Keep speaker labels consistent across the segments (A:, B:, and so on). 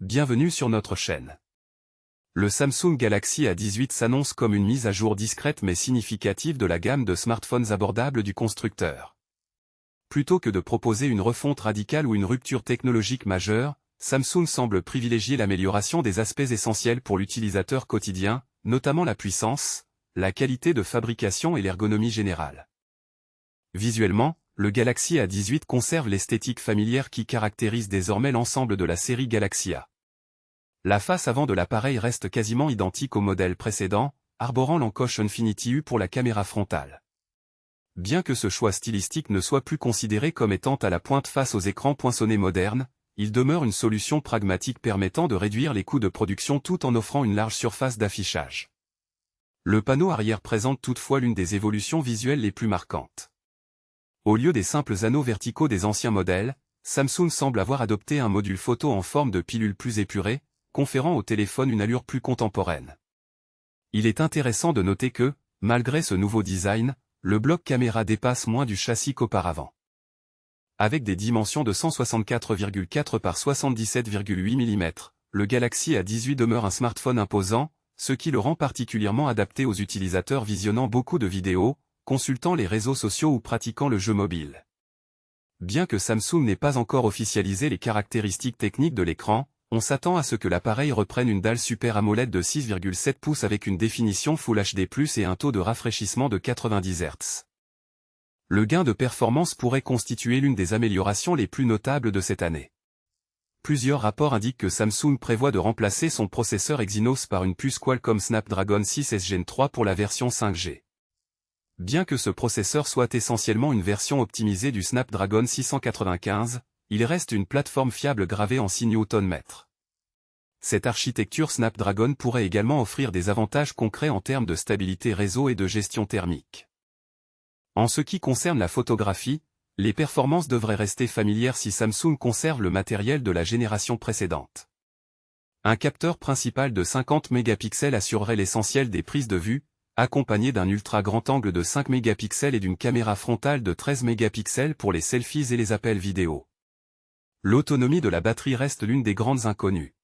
A: Bienvenue sur notre chaîne. Le Samsung Galaxy A18 s'annonce comme une mise à jour discrète mais significative de la gamme de smartphones abordables du constructeur. Plutôt que de proposer une refonte radicale ou une rupture technologique majeure, Samsung semble privilégier l'amélioration des aspects essentiels pour l'utilisateur quotidien, notamment la puissance, la qualité de fabrication et l'ergonomie générale. Visuellement, le Galaxy A18 conserve l'esthétique familière qui caractérise désormais l'ensemble de la série Galaxy A. La face avant de l'appareil reste quasiment identique au modèle précédent, arborant l'encoche Infinity U pour la caméra frontale. Bien que ce choix stylistique ne soit plus considéré comme étant à la pointe face aux écrans poinçonnés modernes, il demeure une solution pragmatique permettant de réduire les coûts de production tout en offrant une large surface d'affichage. Le panneau arrière présente toutefois l'une des évolutions visuelles les plus marquantes. Au lieu des simples anneaux verticaux des anciens modèles, Samsung semble avoir adopté un module photo en forme de pilule plus épurée, conférant au téléphone une allure plus contemporaine. Il est intéressant de noter que, malgré ce nouveau design, le bloc caméra dépasse moins du châssis qu'auparavant. Avec des dimensions de 164,4 par 77,8 mm, le Galaxy A18 demeure un smartphone imposant, ce qui le rend particulièrement adapté aux utilisateurs visionnant beaucoup de vidéos, consultant les réseaux sociaux ou pratiquant le jeu mobile. Bien que Samsung n'ait pas encore officialisé les caractéristiques techniques de l'écran, on s'attend à ce que l'appareil reprenne une dalle Super AMOLED de 6,7 pouces avec une définition Full HD+, et un taux de rafraîchissement de 90 Hz. Le gain de performance pourrait constituer l'une des améliorations les plus notables de cette année. Plusieurs rapports indiquent que Samsung prévoit de remplacer son processeur Exynos par une puce Qualcomm Snapdragon 6 Gen 3 pour la version 5G. Bien que ce processeur soit essentiellement une version optimisée du Snapdragon 695, il reste une plateforme fiable gravée en 6 Nm. Cette architecture Snapdragon pourrait également offrir des avantages concrets en termes de stabilité réseau et de gestion thermique. En ce qui concerne la photographie, les performances devraient rester familières si Samsung conserve le matériel de la génération précédente. Un capteur principal de 50 mégapixels assurerait l'essentiel des prises de vue, accompagné d'un ultra grand angle de 5 mégapixels et d'une caméra frontale de 13 mégapixels pour les selfies et les appels vidéo. L'autonomie de la batterie reste l'une des grandes inconnues.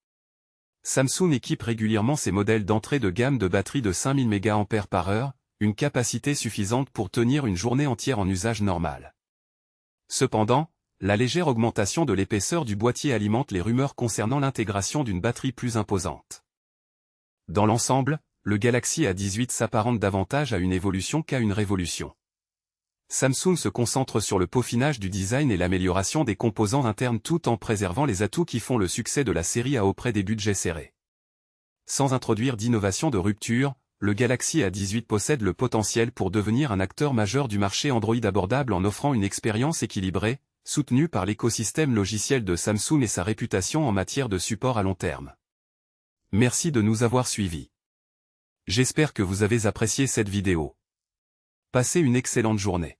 A: Samsung équipe régulièrement ses modèles d'entrée de gamme de batterie de 5000 mAh, une capacité suffisante pour tenir une journée entière en usage normal. Cependant, la légère augmentation de l'épaisseur du boîtier alimente les rumeurs concernant l'intégration d'une batterie plus imposante. Dans l'ensemble, le Galaxy A18 s'apparente davantage à une évolution qu'à une révolution. Samsung se concentre sur le peaufinage du design et l'amélioration des composants internes tout en préservant les atouts qui font le succès de la série A auprès des budgets serrés. Sans introduire d'innovation de rupture, le Galaxy A18 possède le potentiel pour devenir un acteur majeur du marché Android abordable en offrant une expérience équilibrée, soutenue par l'écosystème logiciel de Samsung et sa réputation en matière de support à long terme. Merci de nous avoir suivis. J'espère que vous avez apprécié cette vidéo. Passez une excellente journée.